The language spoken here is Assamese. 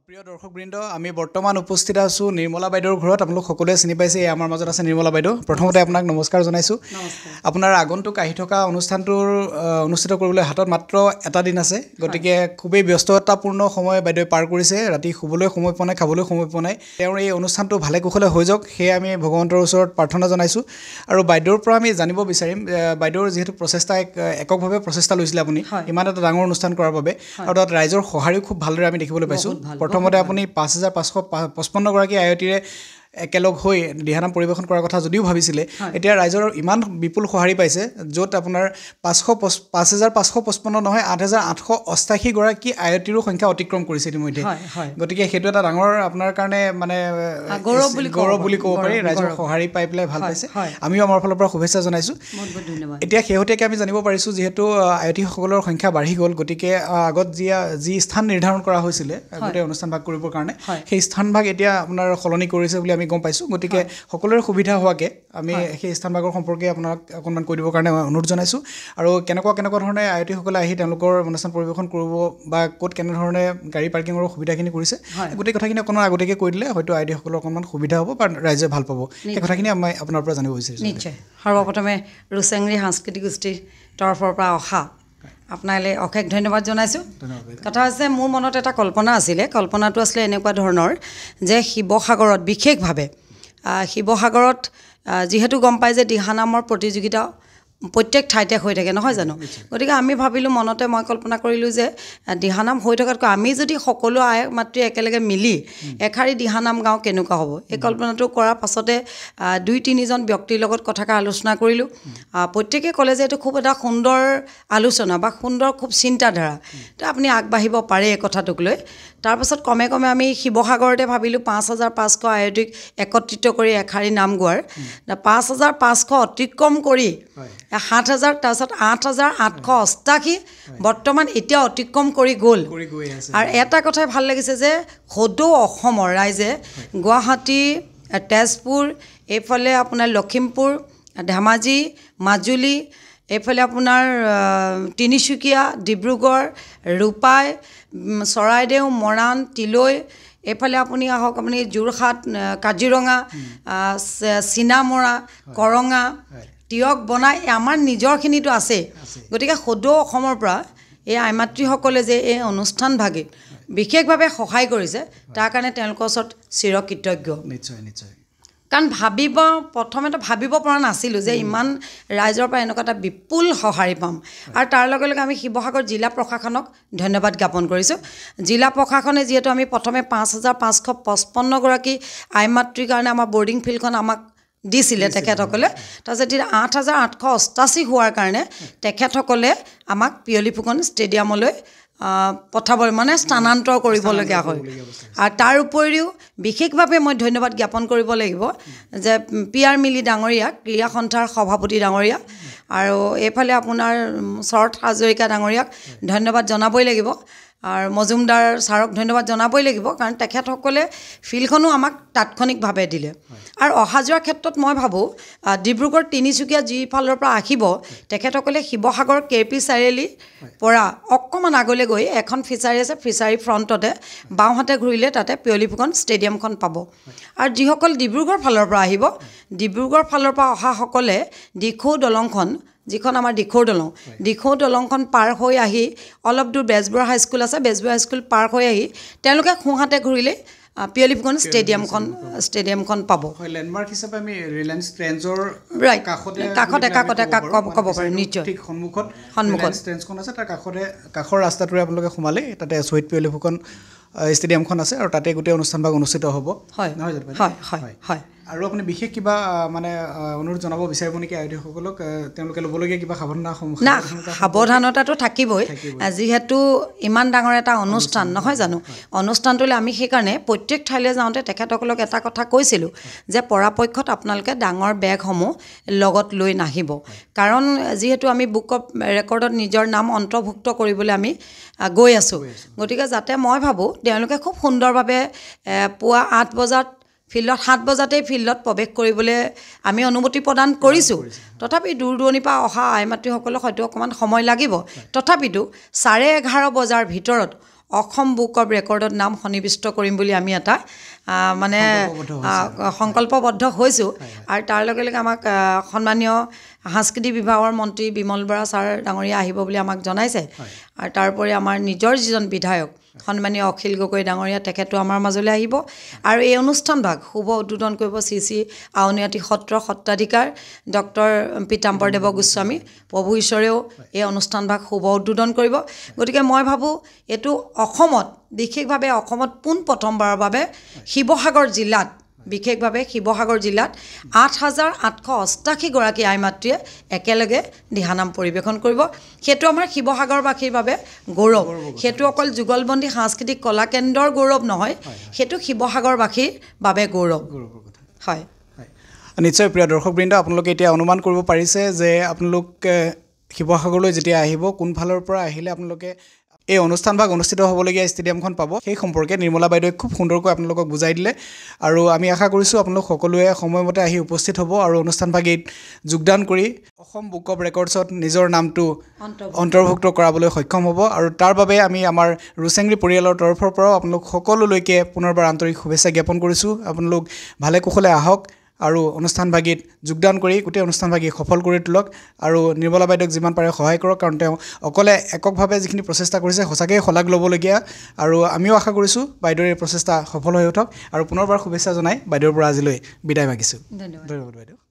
প্ৰিয় দৰ্শকবৃন্দ আমি বৰ্তমান উপস্থিত আছো নিৰ্মলা বাইদেউৰ ঘৰত আপোনালোক সকলোৱে চিনি পাইছে আমাৰ মাজত আছে নিৰ্মলা বাইদেউ প্ৰথমতে আপোনাক নমস্কাৰ জনাইছো আপোনাৰ আগন্তুক আহি থকা অনুষ্ঠানটোৰ অনুষ্ঠিত কৰিবলৈ হাতত মাত্ৰ এটা দিন আছে গতিকে খুবেই ব্যস্ততাপূৰ্ণ সময় বাইদেউ পাৰ কৰিছে ৰাতি শুবলৈ সময় পোৱা নাই খাবলৈ সময় পোৱা নাই তেওঁৰ এই অনুষ্ঠানটো ভালে কুশলে হৈ যাওক সেয়ে আমি ভগৱন্তৰ ওচৰত প্ৰাৰ্থনা জনাইছো আৰু বাইদেউৰ পৰা আমি জানিব বিচাৰিম বাইদেউৰ যেহেতু প্ৰচেষ্টা এককভাৱে প্ৰচেষ্টা লৈছিলে আপুনি ইমান এটা ডাঙৰ অনুষ্ঠান কৰাৰ বাবে আৰু তাত ৰাইজৰ সহায়ো খুব ভালদৰে আমি দেখিবলৈ পাইছো প্ৰথমতে আপুনি 5555 গৰাকী আয়তিৰে একেলগ হৈ দিহানাম পৰিবেশন কৰাৰ কথা যদিও ভাবিছিলে এতিয়া ৰাইজৰ ইমান বিপুল সহাৰি পাইছে য'ত আপোনাৰ 5555 নহয় 8888 গৰাকী আয়তিৰো সংখ্যা অতিক্ৰম কৰিছে ইতিমধ্যে গতিকে সেইটো এটা ডাঙৰ আপোনাৰ কাৰণে মানে গৌৰৱ বুলি ক'ব পাৰি ৰাইজৰ সহাৰি পাই পেলাই ভাল পাইছে আমিও আমাৰ ফালৰ পৰা শুভেচ্ছা জনাইছো বহুত ধন্যবাদ এতিয়া শেহতীয়াকৈ আমি জানিব পাৰিছো যিহেতু আয়তিসকলৰ সংখ্যা বাঢ়ি গ'ল গতিকে আগত যি স্থান নিৰ্ধাৰণ কৰা হৈছিলে গোটেই অনুষ্ঠান ভাগ কৰিবৰ কাৰণে সেই স্থান ভাগ এতিয়া আপোনাৰ সলনি কৰিছে বুলি আমি গম পাইছো গতিকে সকলোৰে সুবিধা হোৱাকে আমি সেই স্থান ভাগৰ সম্পৰ্কে আপোনাক অকণমান কৈ দিবৰ কাৰণে অনুৰোধ জনাইছো আৰু কেনেকুৱা ধৰণে আয়তিসকলে আহি তেওঁলোকৰ অনুষ্ঠান পৰিবেশন কৰিব বা ক'ত কেনে ধৰণে গাড়ী পাৰ্কিঙৰ সুবিধাখিনি কৰিছে গোটেই কথাখিনি অকণমান আগতীয়াকৈ কৈ দিলে হয়তো আয়তিসকলৰ অকণমান সুবিধা হ'ব বা ৰাইজে ভাল পাব সেই কথাখিনি আমি আপোনাৰ পৰা জানিব বিচাৰিছো নিশ্চয় সৰ্বপ্ৰথমে ৰুচেংৰি সাংস্কৃতিক গোষ্ঠীৰ তৰফৰ পৰা অহা আপোনালৈ অশেষ ধন্যবাদ জনাইছোঁ কথা হৈছে মোৰ মনত এটা কল্পনা আছিলে কল্পনাটো আছিলে এনেকুৱা ধৰণৰ যে শিৱসাগৰত বিশেষভাৱে শিৱসাগৰত যিহেতু গম পায় যে দিহানামৰ প্ৰতিযোগিতা প্ৰত্যেক ঠাইতে হৈ থাকে নহয় জানো গতিকে আমি ভাবিলোঁ মনতে মই কল্পনা কৰিলোঁ যে দিহানাম হৈ থকাতকৈ আমি যদি সকলো আই মাতৃ একেলগে মিলি এষাৰি দিহানাম গাওঁ কেনেকুৱা হ'ব এই কল্পনাটো কৰাৰ পাছতে 2-3জন ব্যক্তিৰ লগত কথাকে আলোচনা কৰিলোঁ প্ৰত্যেকে ক'লে যে এইটো খুব এটা সুন্দৰ আলোচনা বা সুন্দৰ খুব চিন্তাধাৰা তো আপুনি আগবাঢ়িব পাৰে এই কথাটোক লৈ তাৰপাছত কমে আমি শিৱসাগৰতে ভাবিলোঁ 5500 আয়তিক একত্ৰিত কৰি এষাৰি নাম গোৱাৰ 5500 অতিক্ৰম কৰি 7000 তাৰপিছত 8888 বৰ্তমান এতিয়া অতিক্ৰম কৰি গ'ল আৰু এটা কথাই ভাল লাগিছে যে সদৌ অসমৰ ৰাইজে গুৱাহাটী তেজপুৰ এইফালে আপোনাৰ লখিমপুৰ ধেমাজি মাজুলী এইফালে আপোনাৰ তিনিচুকীয়া ডিব্ৰুগড় ৰূপাই চৰাইদেউ মৰাণ তিলৈ এইফালে আপুনি আহক আপুনি যোৰহাট কাজিৰঙা চিনামৰা কৰঙা তিয়ক বনাই আমাৰ নিজৰখিনিতো আছে গতিকে সদৌ অসমৰ পৰা এই আইমাতৃসকলে যে এই অনুষ্ঠান ভাগিত বিশেষভাৱে সহায় কৰিছে তাৰ কাৰণে তেওঁলোকৰ ওচৰত চিৰকৃতজ্ঞ নিশ্চয় কাৰণ প্ৰথমতে ভাবিব পৰা নাছিলোঁ যে ইমান ৰাইজৰ পৰা এনেকুৱা এটা বিপুল সঁহাৰি পাম আৰু তাৰ লগে লগে আমি শিৱসাগৰ জিলা প্ৰশাসনক ধন্যবাদ জ্ঞাপন কৰিছোঁ জিলা প্ৰশাসনে যিহেতু আমি প্ৰথমে 5555 গৰাকী আইমাতৃৰ কাৰণে আমাৰ বৰ্ডিং ফিল্ডখন আমাক দিছিলে তেখেতসকলে তাৰপিছত 8888 হোৱাৰ কাৰণে তেখেতসকলে আমাক পিয়লি ফুকন ষ্টেডিয়ামলৈ পঠাব মানে স্থানান্তৰ কৰিবলগীয়া হয় আৰু তাৰ উপৰিও বিশেষভাৱে মই ধন্যবাদ জ্ঞাপন কৰিব লাগিব যে PR মিলি ডাঙৰীয়া ক্ৰীড়া সন্থাৰ সভাপতি ডাঙৰীয়া আৰু এইফালে আপোনাৰ শৰৎ হাজৰিকা ডাঙৰীয়াক ধন্যবাদ জনাবই লাগিব আৰু মজুমদাৰ ছাৰক ধন্যবাদ জনাবই লাগিব কাৰণ তেখেতসকলে ফিল্ডখনো আমাক তাৎক্ষণিকভাৱে দিলে আৰু অহা যোৱাৰ ক্ষেত্ৰত মই ভাবোঁ ডিব্ৰুগড় তিনিচুকীয়া যিফালৰ পৰা আহিব তেখেতসকলে শিৱসাগৰ KP চাৰিআলি পৰা অকণমান আগলৈ গৈ এখন ফিচাৰী আছে ফিচাৰী ফ্ৰণ্টতে বাওঁহাতে ঘূৰিলে তাতে পিয়লি ফুকন ষ্টেডিয়ামখন পাব আৰু যিসকল ডিব্ৰুগড় ফালৰ পৰা আহিব ডিব্ৰুগড় ফালৰ পৰা অহাসকলে দিখৌ দলংখন যিখন আমাৰ দিখৌ দলংখন পাৰ হৈ আহি অলপ দূৰ বেজবৰুৱা হাইস্কুল আছে বেজবৰুৱা হাইস্কুল পাৰ হৈ আহি তেওঁলোকে সোঁহাতে ঘূৰিলে পিয়লি ফুকন ষ্টেডিয়ামখন পাব লেণ্ডমাৰ্ক হিচাপে আমি ৰিলায়েন্স ট্ৰেন্ডছৰ কাষতে ক'ব পাৰিম নিশ্চয় ঠিক সন্মুখত ট্ৰেন্ডছখন আছে তাৰ কাষৰ ৰাস্তাটোৰে আপোনালোকে সোমালে তাতে শ্বহীদ পিয়লি ফুকন ষ্টেডিয়ামখন আছে আৰু তাতে গোটেই অনুষ্ঠান ভাগ অনুষ্ঠিত হ'ব নহয় জানো হয় আৰু আপুনি বিশেষ কিবা মানে অনুৰোধ জনাব বিচাৰিব নেকি আয়তিসকলক তেওঁলোকে ল'বলগীয়া কিবা সাৱধানতাটো থাকিবই যিহেতু ইমান ডাঙৰ এটা অনুষ্ঠান নহয় জানো অনুষ্ঠানটোলৈ আমি সেইকাৰণে প্ৰত্যেক ঠাইলৈ যাওঁতে তেখেতসকলক এটা কথা কৈছিলোঁ যে পৰাপক্ষত আপোনালোকে ডাঙৰ বেগসমূহ লগত লৈ নাহিব কাৰণ যিহেতু আমি বুক অফ ৰেকৰ্ডত নিজৰ নাম অন্তৰ্ভুক্ত কৰিবলৈ আমি গৈ আছোঁ গতিকে যাতে মই ভাবোঁ তেওঁলোকে খুব সুন্দৰভাৱে পুৱা 8 বজাত ফিল্ডত 7 বজাতেই ফিল্ডত প্ৰৱেশ কৰিবলৈ আমি অনুমতি প্ৰদান কৰিছোঁ তথাপি দূৰ দূৰণিৰ পৰা অহা আইমাতৃসকলক হয়তো অকণমান সময় লাগিব তথাপিতো 11:30 বজাৰ ভিতৰত অসম বুক অফ ৰেকৰ্ডত নাম সন্নিৱিষ্ট কৰিম বুলি আমি এটা মানে সংকল্পবদ্ধ হৈছোঁ আৰু তাৰ লগে লগে আমাক সন্মানীয় সাংস্কৃতিক বিভাগৰ মন্ত্ৰী বিমল বৰা ছাৰ ডাঙৰীয়া আহিব বুলি আমাক জনাইছে আৰু তাৰোপৰি আমাৰ নিজৰ যিজন বিধায়ক সন্মানীয় অখিল গগৈ ডাঙৰীয়া তেখেতো আমাৰ মাজলৈ আহিব আৰু এই অনুষ্ঠানভাগ শুভ উদ্বোধন কৰিব শ্ৰী শ্ৰী আউনীআটী সত্ৰ সত্ৰাধিকাৰ ডক্টৰ পীতাম্বৰ দেৱ গোস্বামী প্ৰভু ঈশ্বৰেও এই অনুষ্ঠানভাগ শুভ উদ্বোধন কৰিব গতিকে মই ভাবোঁ এইটো অসমত বিশেষভাৱে অসমত পোনপ্ৰথমবাৰৰ বাবে শিৱসাগৰ জিলাত বিশেষভাৱে শিৱসাগৰ জিলাত 8,888গৰাকী আই মাতৃয়ে একেলগে দিহানাম পৰিৱেশন কৰিব সেইটো আমাৰ শিৱসাগৰবাসীৰ বাবে গৌৰৱ সেইটো অকল যুগলবন্দী সাংস্কৃতিক কলা কেন্দ্ৰৰ গৌৰৱ নহয় সেইটো শিৱসাগৰবাসীৰ বাবে গৌৰৱ হয় নিশ্চয় প্ৰিয় দৰ্শকবৃন্দ আপোনালোকে এতিয়া অনুমান কৰিব পাৰিছে যে আপোনালোক শিৱসাগৰলৈ যেতিয়া আহিব কোনফালৰ পৰা আহিলে আপোনালোকে এই অনুষ্ঠানভাগ অনুষ্ঠিত হ'বলগীয়া ষ্টেডিয়ামখন পাব সেই সম্পৰ্কে নিৰ্মলা বাইদেৱে খুব সুন্দৰকৈ আপোনালোকক বুজাই দিলে আৰু আমি আশা কৰিছোঁ আপোনালোক সকলোৱে সময়মতে আহি উপস্থিত হ'ব আৰু অনুষ্ঠানভাগত যোগদান কৰি অসম বুক অফ ৰেকৰ্ডছত নিজৰ নামটো অন্তৰ্ভুক্ত কৰাবলৈ সক্ষম হ'ব আৰু তাৰ বাবে আমি আমাৰ ৰুচেংৰি পৰিয়ালৰ তৰফৰ পৰাও আপোনালোক সকলোলৈকে পুনৰবাৰ আন্তৰিক শুভেচ্ছা জ্ঞাপন কৰিছোঁ আপোনালোক ভালে কুশলে আহক আৰু অনুষ্ঠানভাগত যোগদান কৰি গোটেই অনুষ্ঠানভাগী সফল কৰি তোলক আৰু নিৰ্মলা বাইদেউক যিমান পাৰে সহায় কৰক কাৰণ তেওঁ অকলে এককভাৱে যিখিনি প্ৰচেষ্টা কৰিছে সঁচাকৈ শলাগ ল'বলগীয়া আৰু আমিও আশা কৰিছোঁ বাইদেউৰ এই প্ৰচেষ্টা সফল হৈ উঠক আৰু পুনৰবাৰ শুভেচ্ছা জনাই বাইদেউৰ পৰা আজিলৈ বিদায় মাগিছোঁ ধন্যবাদ বাইদেউ